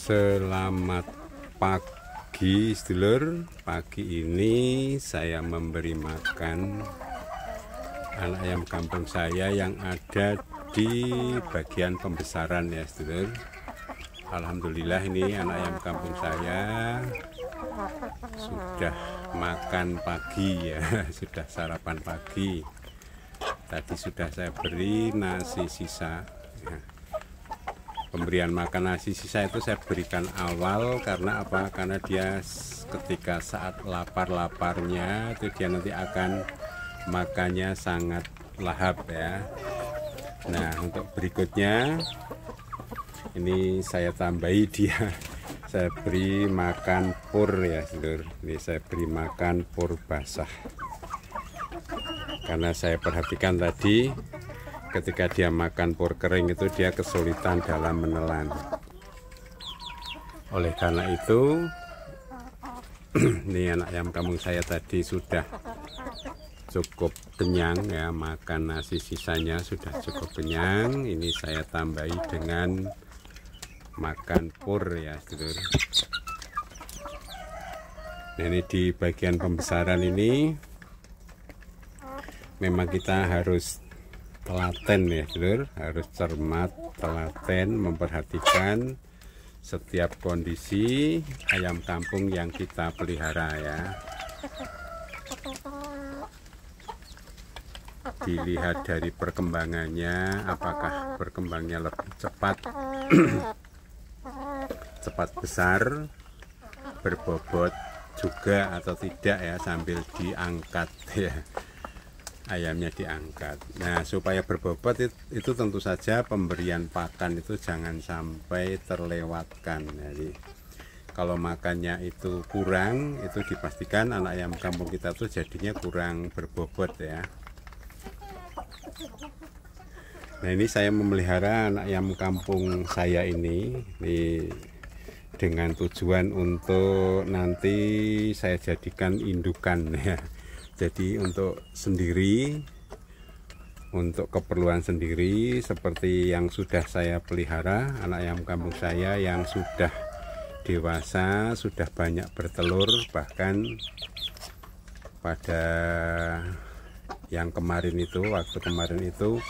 Selamat pagi sedulur. Pagi ini saya memberi makan anak ayam kampung saya yang ada di bagian pembesaran ya sedulur. Alhamdulillah ini anak ayam kampung saya sudah makan pagi ya, sudah sarapan pagi. Tadi sudah saya beri nasi sisa ya. Pemberian makan nasi sisa itu saya berikan awal karena apa? Karena dia ketika saat lapar-laparnya itu dia nanti akan makannya sangat lahap ya. Nah, untuk berikutnya ini saya tambahi dia, saya beri makan pur ya sedulur. Ini saya beri makan pur basah karena saya perhatikan tadi ketika dia makan pur kering itu dia kesulitan dalam menelan. Oleh karena itu ini anak ayam kampung saya tadi sudah cukup kenyang ya, makan nasi sisanya sudah cukup kenyang. Ini saya tambahi dengan makan pur ya sedulur. Nah, ini di bagian pembesaran ini memang kita harus telaten ya sedulur, harus cermat, telaten, memperhatikan setiap kondisi ayam kampung yang kita pelihara ya. Dilihat dari perkembangannya, apakah berkembangnya lebih cepat cepat besar, berbobot juga atau tidak ya, sambil diangkat ya, ayamnya diangkat. Nah, supaya berbobot itu tentu saja pemberian pakan itu jangan sampai terlewatkan. Jadi kalau makannya itu kurang, itu dipastikan anak ayam kampung kita tuh jadinya kurang berbobot ya. Nah, ini saya memelihara anak ayam kampung saya ini dengan tujuan untuk nanti saya jadikan indukan ya. Jadi untuk sendiri, untuk keperluan sendiri, seperti yang sudah saya pelihara anak ayam kampung saya yang sudah dewasa, sudah banyak bertelur, bahkan pada yang kemarin itu, waktu kemarin itu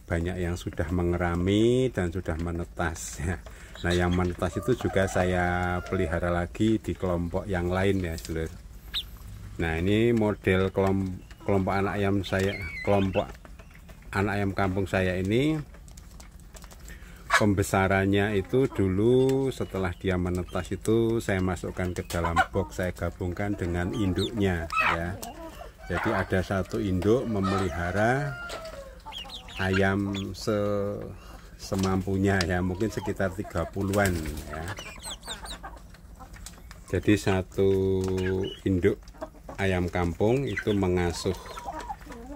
banyak yang sudah mengerami dan sudah menetas ya. Nah, yang menetas itu juga saya pelihara lagi di kelompok yang lain ya sedulur. Nah, ini model kelompok anak ayam saya, kelompok anak ayam kampung saya ini pembesarannya itu dulu setelah dia menetas itu saya masukkan ke dalam box, saya gabungkan dengan induknya ya. Jadi ada satu induk memelihara ayam semampunya ya, mungkin sekitar 30-an ya. Jadi satu induk ayam kampung itu mengasuh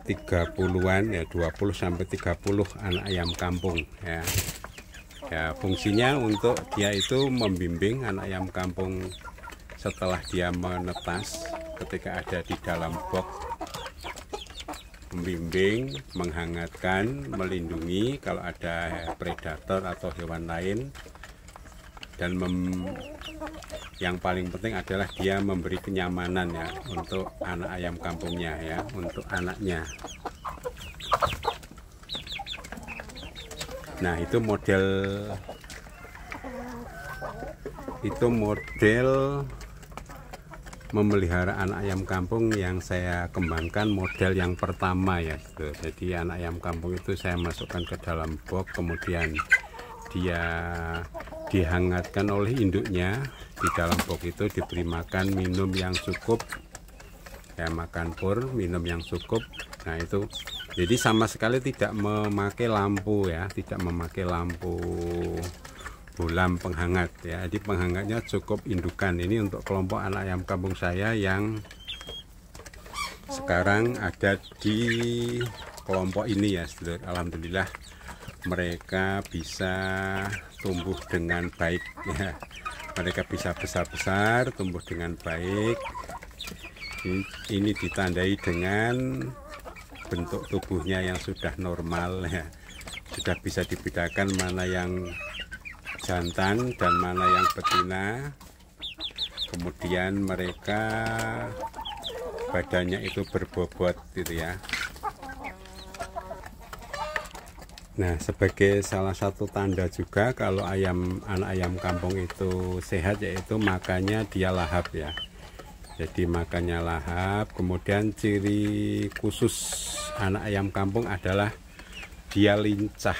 30-an ya, 20 sampai 30 anak ayam kampung ya. Ya, fungsinya untuk dia itu membimbing anak ayam kampung setelah dia menetas ketika ada di dalam box, membimbing, menghangatkan, melindungi kalau ada predator atau hewan lain, dan yang paling penting adalah dia memberi kenyamanan ya untuk anak ayam kampungnya ya, untuk anaknya. Nah, itu model memelihara anak ayam kampung yang saya kembangkan, model yang pertama ya. Jadi anak ayam kampung itu saya masukkan ke dalam box, kemudian dia dihangatkan oleh induknya. Di dalam box itu diberi makan, minum yang cukup ya, makan pur, minum yang cukup. Nah, itu jadi sama sekali tidak memakai lampu ya, tidak memakai lampu bolam penghangat ya. Jadi penghangatnya cukup indukan. Ini untuk kelompok anak ayam kampung saya yang sekarang ada di kelompok ini ya sedulur. Alhamdulillah mereka bisa tumbuh dengan baik ya. Mereka bisa besar-besar, tumbuh dengan baik. Ini ditandai dengan bentuk tubuhnya yang sudah normal ya. Sudah bisa dibedakan mana yang jantan dan mana yang betina. Kemudian mereka badannya itu berbobot gitu ya. Nah, sebagai salah satu tanda juga kalau anak ayam kampung itu sehat, yaitu makannya dia lahap ya. Jadi makannya lahap. Kemudian ciri khusus anak ayam kampung adalah dia lincah.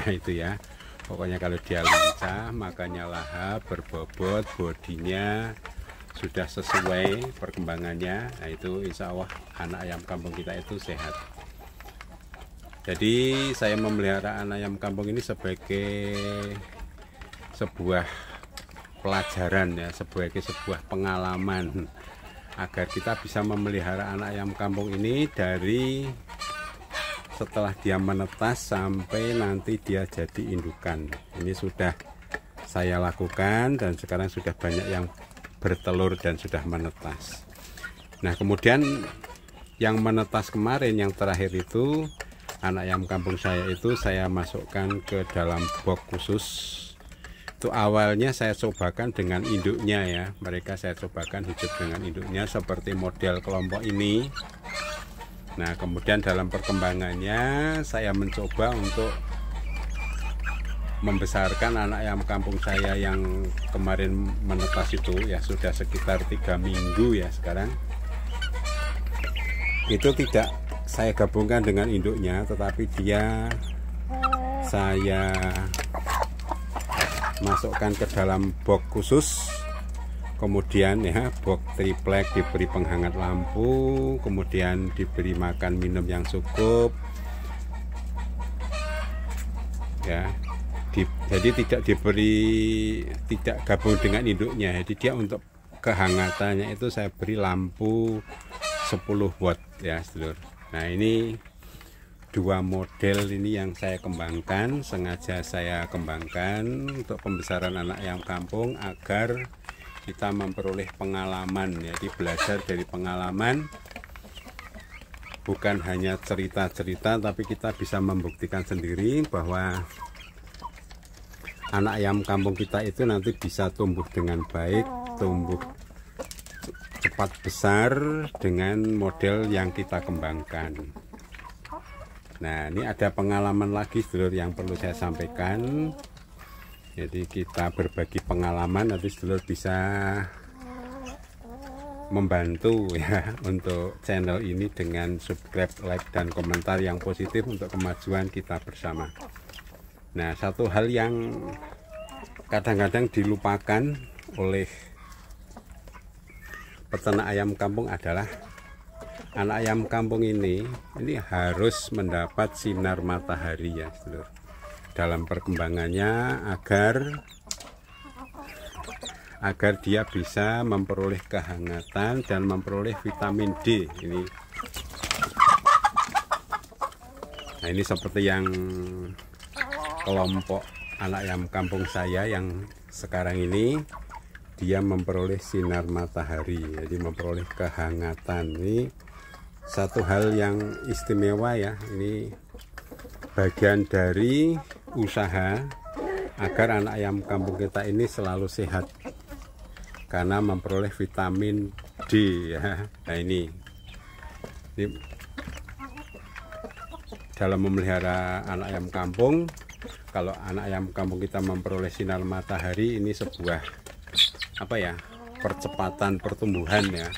Itu ya. Pokoknya kalau dia lincah, makannya lahap, berbobot, bodinya sudah sesuai perkembangannya. Nah, itu insya Allah anak ayam kampung kita itu sehat. Jadi saya memelihara anak ayam kampung ini sebagai sebuah pelajaran ya, sebagai sebuah pengalaman agar kita bisa memelihara anak ayam kampung ini dari setelah dia menetas sampai nanti dia jadi indukan. Ini sudah saya lakukan dan sekarang sudah banyak yang bertelur dan sudah menetas. Nah, kemudian yang menetas kemarin yang terakhir itu anak ayam kampung saya itu saya masukkan ke dalam box khusus. Itu awalnya saya cobakan dengan induknya ya. Mereka saya cobakan hidup dengan induknya seperti model kelompok ini. Nah, kemudian dalam perkembangannya saya mencoba untuk membesarkan anak ayam kampung saya yang kemarin menetas itu ya, sudah sekitar 3 minggu ya sekarang. Itu tidak saya gabungkan dengan induknya, tetapi dia saya masukkan ke dalam box khusus. Kemudian ya, box triplek, diberi penghangat lampu, kemudian diberi makan minum yang cukup ya. Jadi tidak gabung dengan induknya. Jadi dia untuk kehangatannya itu saya beri lampu 10 watt ya sedulur. Nah, ini dua model ini yang saya kembangkan, sengaja saya kembangkan untuk pembesaran anak ayam kampung agar kita memperoleh pengalaman. Jadi belajar dari pengalaman, bukan hanya cerita-cerita, tapi kita bisa membuktikan sendiri bahwa anak ayam kampung kita itu nanti bisa tumbuh dengan baik, tumbuh cepat besar dengan model yang kita kembangkan. Nah, ini ada pengalaman lagi sedulur yang perlu saya sampaikan. Jadi kita berbagi pengalaman, nanti sedulur bisa membantu ya untuk channel ini dengan subscribe, like, dan komentar yang positif untuk kemajuan kita bersama. Nah, satu hal yang kadang-kadang dilupakan oleh peternak ayam kampung adalah anak ayam kampung ini harus mendapat sinar matahari ya sedulur, dalam perkembangannya agar dia bisa memperoleh kehangatan dan memperoleh vitamin D ini. Nah, ini seperti yang kelompok anak ayam kampung saya yang sekarang ini, dia memperoleh sinar matahari, jadi memperoleh kehangatan. Ini satu hal yang istimewa ya. Ini bagian dari usaha agar anak ayam kampung kita ini selalu sehat karena memperoleh vitamin D ya. Nah, ini dalam memelihara anak ayam kampung, kalau anak ayam kampung kita memperoleh sinar matahari, ini sebuah percepatan pertumbuhan ya,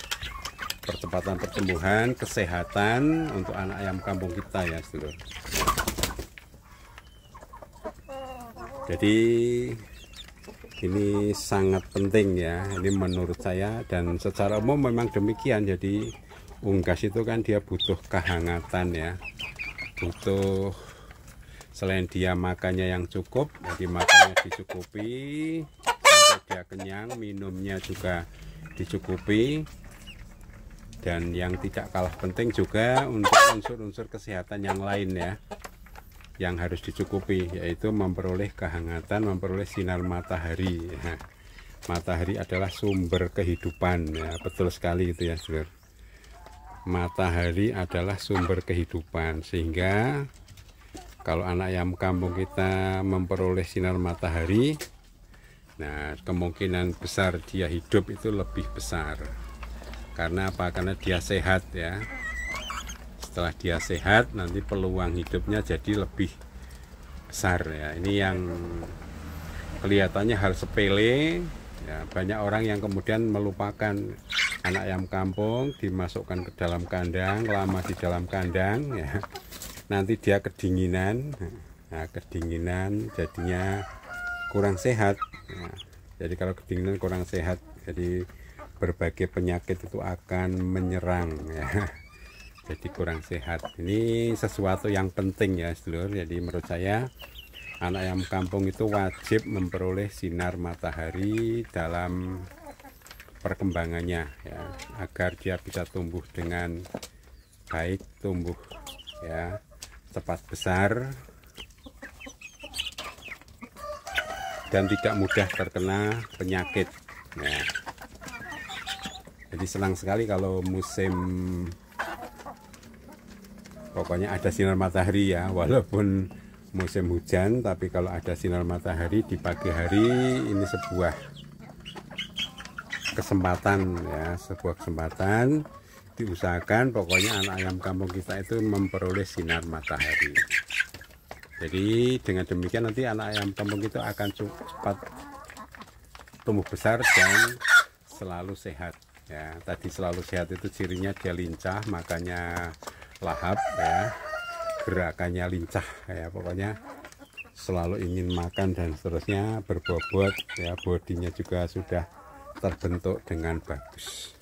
percepatan pertumbuhan, kesehatan untuk anak ayam kampung kita ya sedulur. Jadi ini sangat penting ya, ini menurut saya, dan secara umum memang demikian. Jadi unggas itu kan dia butuh kehangatan ya, butuh, selain dia makannya yang cukup, jadi makannya dicukupi sampai dia kenyang, minumnya juga dicukupi, dan yang tidak kalah penting juga untuk unsur-unsur kesehatan yang lain ya, yang harus dicukupi, yaitu memperoleh kehangatan, memperoleh sinar matahari. Nah, matahari adalah sumber kehidupan ya, betul sekali itu ya saudara. Matahari adalah sumber kehidupan, sehingga kalau anak ayam kampung kita memperoleh sinar matahari, Nah, kemungkinan besar dia hidup itu lebih besar. Karena apa? Karena dia sehat ya. Setelah dia sehat, nanti peluang hidupnya jadi lebih besar ya. Ini yang kelihatannya hal sepele ya. Banyak orang yang kemudian melupakan anak ayam kampung, dimasukkan ke dalam kandang, lama di dalam kandang ya. Nanti dia kedinginan. Nah, kedinginan jadinya kurang sehat ya. Jadi kalau kedinginan kurang sehat, jadi berbagai penyakit itu akan menyerang ya. Jadi kurang sehat. Ini sesuatu yang penting ya sedulur. Jadi menurut saya anak ayam kampung itu wajib memperoleh sinar matahari dalam perkembangannya ya, agar dia bisa tumbuh dengan baik, tumbuh ya, cepat besar dan tidak mudah terkena penyakit ya. Jadi senang sekali kalau musim, pokoknya ada sinar matahari ya, walaupun musim hujan, tapi kalau ada sinar matahari di pagi hari, ini sebuah kesempatan ya, sebuah kesempatan. Diusahakan pokoknya anak ayam kampung kita itu memperoleh sinar matahari. Jadi dengan demikian nanti anak ayam kampung itu akan cepat tumbuh besar dan selalu sehat ya. Tadi selalu sehat itu cirinya dia lincah, makanya lahap ya, gerakannya lincah ya, pokoknya selalu ingin makan dan seterusnya, berbobot ya, bodinya juga sudah terbentuk dengan bagus.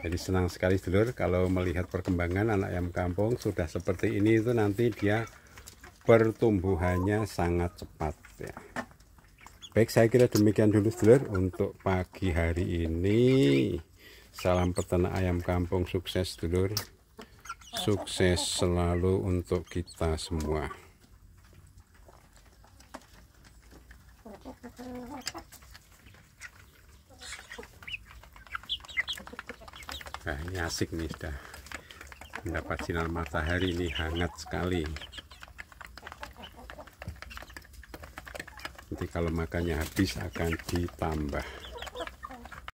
Jadi senang sekali sedulur kalau melihat perkembangan anak ayam kampung sudah seperti ini, itu nanti dia pertumbuhannya sangat cepat ya. Baik, saya kira demikian dulu sedulur untuk pagi hari ini. Salam peternak ayam kampung sukses sedulur. Sukses selalu untuk kita semua. Nah, ini asik nih, sudah mendapat sinar matahari, ini hangat sekali. Nanti kalau makannya habis akan ditambah.